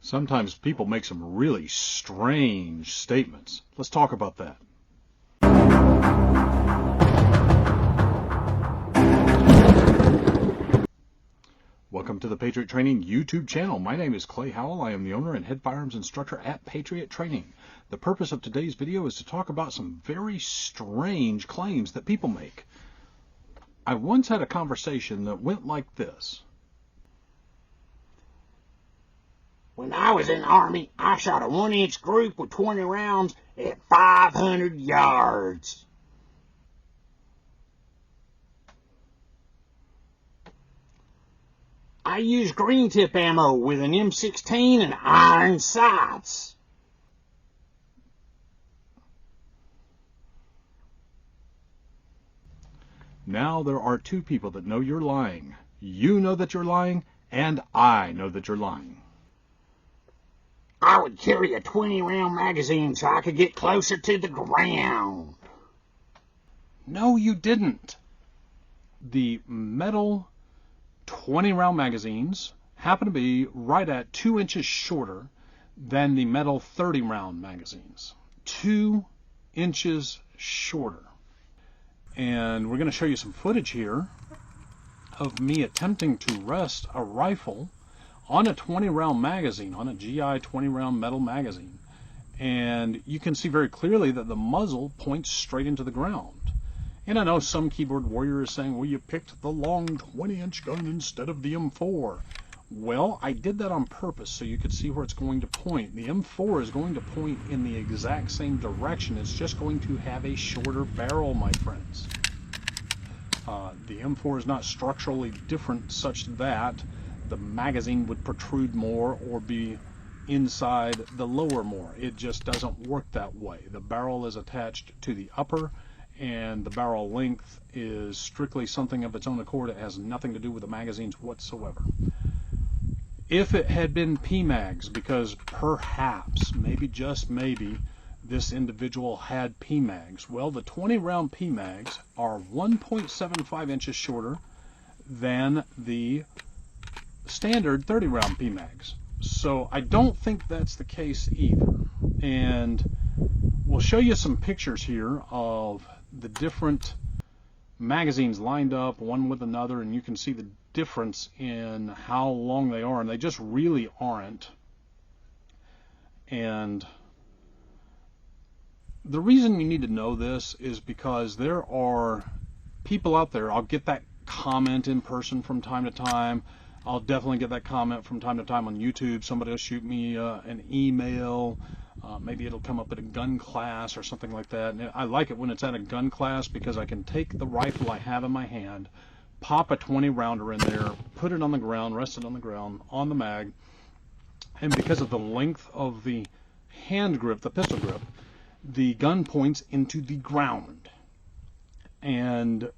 Sometimes people make some really strange statements. Let's talk about that. Welcome to the Patriot Training YouTube channel. My name is Clay Howell. I am the owner and head firearms instructor at Patriot Training. The purpose of today's video is to talk about some very strange claims that people make. I once had a conversation that went like this. When I was in the Army, I shot a 1-inch group with 20 rounds at 500 yards. I used green tip ammo with an M16 and iron sights. Now there are two people that know you're lying. You know that you're lying, and I know that you're lying. I would carry a 20-round magazine so I could get closer to the ground. No, you didn't. The metal 20-round magazines happen to be right at 2 inches shorter than the metal 30-round magazines. 2 inches shorter. And we're going to show you some footage here of me attempting to rest a rifle on a 20-round magazine, on a GI 20-round metal magazine. And you can see very clearly that the muzzle points straight into the ground. And I know some keyboard warrior is saying, well, you picked the long 20-inch gun instead of the M4. Well, I did that on purpose so you could see where it's going to point. The M4 is going to point in the exact same direction. It's just going to have a shorter barrel, my friends. The M4 is not structurally different such that the magazine would protrude more or be inside the lower more. It just doesn't work that way. The barrel is attached to the upper, and the barrel length is strictly something of its own accord. It has nothing to do with the magazines whatsoever. If it had been PMags, because perhaps, maybe just maybe, this individual had PMags, well, the 20-round PMags are 1.75 inches shorter than the standard 30-round PMags. So I don't think that's the case either. And we'll show you some pictures here of the different magazines lined up one with another, and you can see the difference in how long they are, and they just really aren't. And the reason you need to know this is because there are people out there. I'll get that comment in person from time to time. I'll definitely get that comment from time to time on YouTube. Somebody will shoot me an email. Maybe it'll come up at a gun class or something like that. And I like it when it's at a gun class because I can take the rifle I have in my hand, pop a 20-rounder in there, put it on the ground, rest it on the ground, on the mag, and because of the length of the hand grip, the pistol grip, the gun points into the ground. And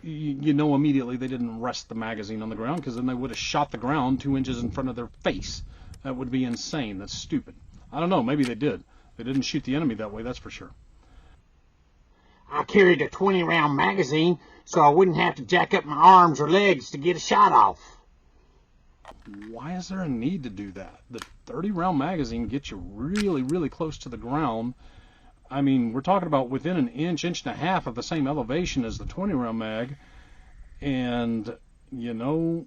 you know immediately they didn't rest the magazine on the ground, because then they would have shot the ground 2 inches in front of their face. That would be insane. That's stupid. I don't know. Maybe they did. They didn't shoot the enemy that way, that's for sure. I carried a 20-round magazine so I wouldn't have to jack up my arms or legs to get a shot off. Why is there a need to do that? The 30-round magazine gets you really, really close to the ground. I mean, we're talking about within an inch, inch and a half of the same elevation as the 20-round mag. And, you know,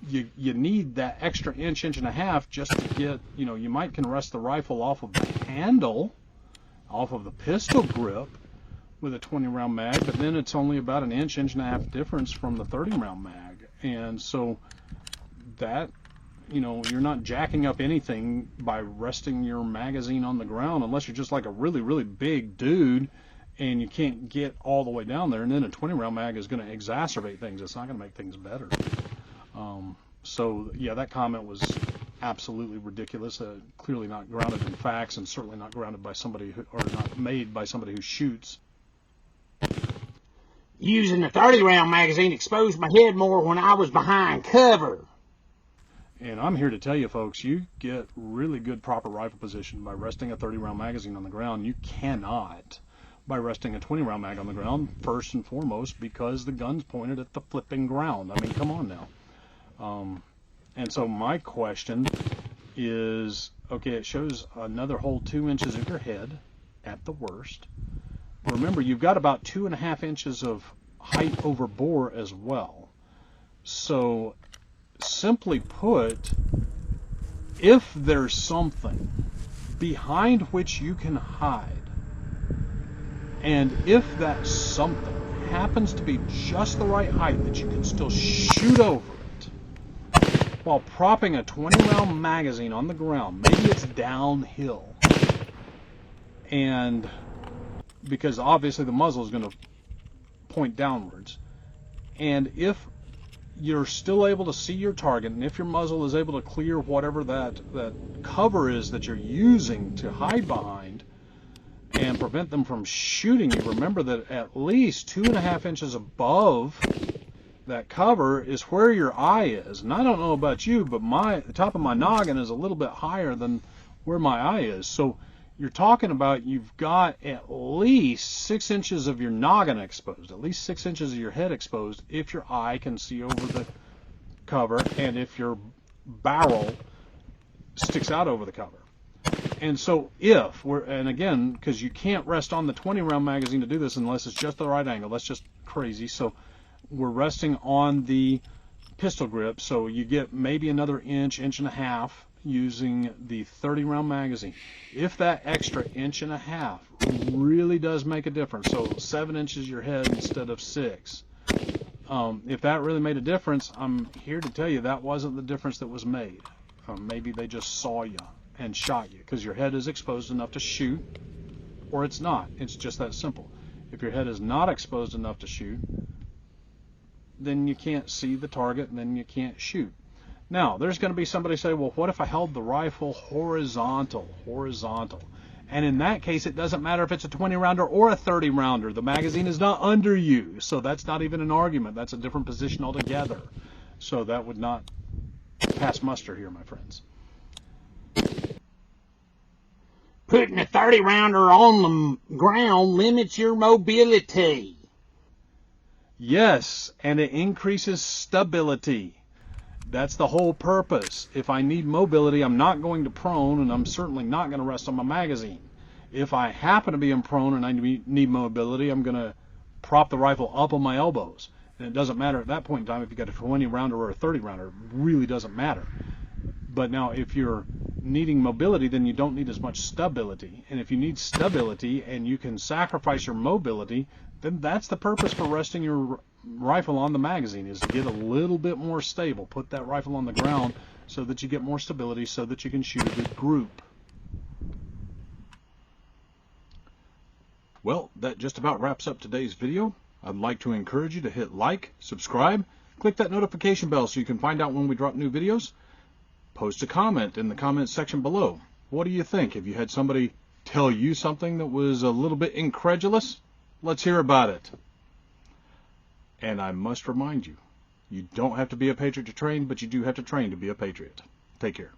you need that extra inch, inch and a half just to get, you know, you might can rest the rifle off of the handle, off of the pistol grip with a 20-round mag, but then it's only about an inch, inch and a half difference from the 30-round mag. And so that, you know, you're not jacking up anything by resting your magazine on the ground unless you're just like a really, really big dude and you can't get all the way down there. And then a 20-round mag is going to exacerbate things. It's not going to make things better. So, yeah, that comment was absolutely ridiculous. Clearly not grounded in facts, and certainly not grounded by somebody who, or not made by somebody who shoots. Using the 30-round magazine exposed my head more when I was behind cover. And I'm here to tell you, folks, you get really good proper rifle position by resting a 30-round magazine on the ground. You cannot by resting a 20-round mag on the ground, first and foremost, because the gun's pointed at the flipping ground. I mean, come on now. And so my question is, okay, it shows another whole 2 inches of your head at the worst. Remember, you've got about 2.5 inches of height over bore as well. So, simply put, if there's something behind which you can hide, and if that something happens to be just the right height that you can still shoot over it while propping a 20-round magazine on the ground, maybe it's downhill, and because obviously the muzzle is going to point downwards, and if you're still able to see your target, and if your muzzle is able to clear whatever that cover is that you're using to hide behind and prevent them from shooting you, remember that at least 2.5 inches above that cover is where your eye is. And I don't know about you, but the top of my noggin is a little bit higher than where my eye is. So you're talking about you've got at least 6 inches of your noggin exposed, at least 6 inches of your head exposed if your eye can see over the cover and if your barrel sticks out over the cover. And so and again, because you can't rest on the 20-round magazine to do this unless it's just the right angle. That's just crazy. So we're resting on the pistol grip. So you get maybe another inch and a half using the 30-round magazine. If that extra inch and a half really does make a difference, so 7 inches your head instead of 6, if that really made a difference, I'm here to tell you that wasn't the difference that was made. Maybe they just saw you and shot you because your head is exposed enough to shoot, or it's not. It's just that simple. If your head is not exposed enough to shoot, then you can't see the target and then you can't shoot. Now, there's going to be somebody say, well, what if I held the rifle horizontal? And in that case, it doesn't matter if it's a 20-rounder or a 30-rounder. The magazine is not under you, so that's not even an argument. That's a different position altogether. So that would not pass muster here, my friends. Putting a 30-rounder on the ground limits your mobility. Yes, and it increases stability. That's the whole purpose. If I need mobility, I'm not going to prone, and I'm certainly not going to rest on my magazine. If I happen to be in prone and I need mobility, I'm going to prop the rifle up on my elbows. And it doesn't matter at that point in time if you've got a 20-rounder or a 30-rounder. It really doesn't matter. But now if you're needing mobility, then you don't need as much stability. And if you need stability and you can sacrifice your mobility, then that's the purpose for resting your rifle on the magazine, is to get a little bit more stable. Put that rifle on the ground so that you get more stability so that you can shoot a good group. Well, that just about wraps up today's video. I'd like to encourage you to hit like, subscribe, click that notification bell so you can find out when we drop new videos. Post a comment in the comments section below. What do you think? Have you had somebody tell you something that was a little bit incredulous? Let's hear about it. And I must remind you, you don't have to be a patriot to train, but you do have to train to be a patriot. Take care.